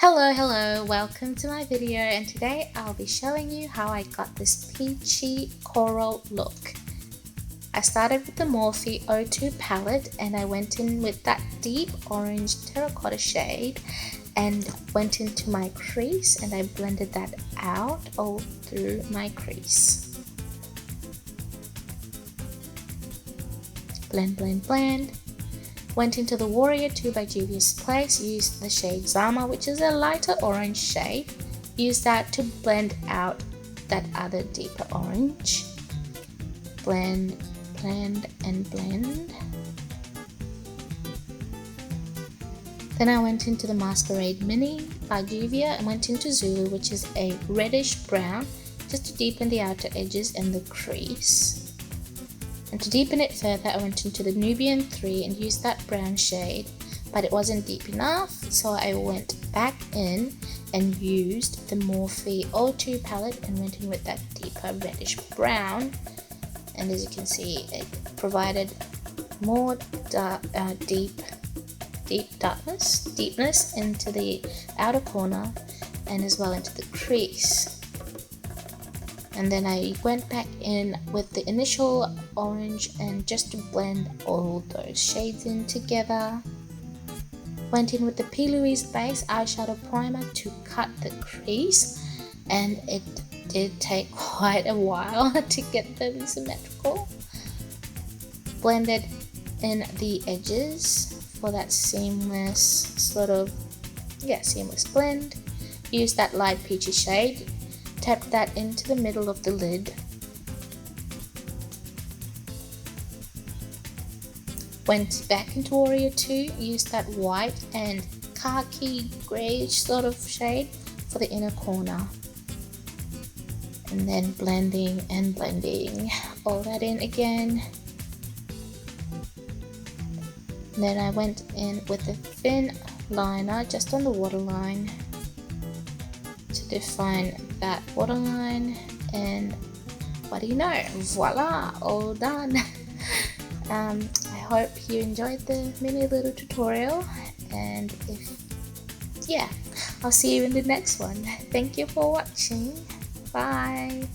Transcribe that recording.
Hello, welcome to my video, and today I'll be showing you how I got this peachy coral look. I started with the Morphe O2 palette and I went in with that deep orange terracotta shade and went into my crease and I blended that out all through my crease. Blend. Went into the Warrior 2 by Juvia's Place, used the shade Zama, which is a lighter orange shade. Used that to blend out that other deeper orange. Blend. Then I went into the Masquerade Mini by Juvia and went into Zulu, which is a reddish brown, just to deepen the outer edges and the crease. And to deepen it further, I went into the Nubian 3 and used that brown shade, but it wasn't deep enough, so I went back in and used the Morphe O2 palette and went in with that deeper reddish brown. And as you can see, it provided more deepness into the outer corner and as well into the crease. And then I went back in with the initial orange and just to blend all those shades in together. Went in with the P. Louise base eyeshadow primer to cut the crease, and it did take quite a while to get them symmetrical. Blended in the edges for that seamless seamless blend. Used that light peachy shade. Tapped that into the middle of the lid. Went back into Warrior 2, used that white and khaki greyish sort of shade for the inner corner. And then blending all that in again. And then I went in with the thin liner just on the waterline to define that waterline, and what do you know, voila, all done. I hope you enjoyed the mini little tutorial, and I'll see you in the next one. Thank you for watching. Bye.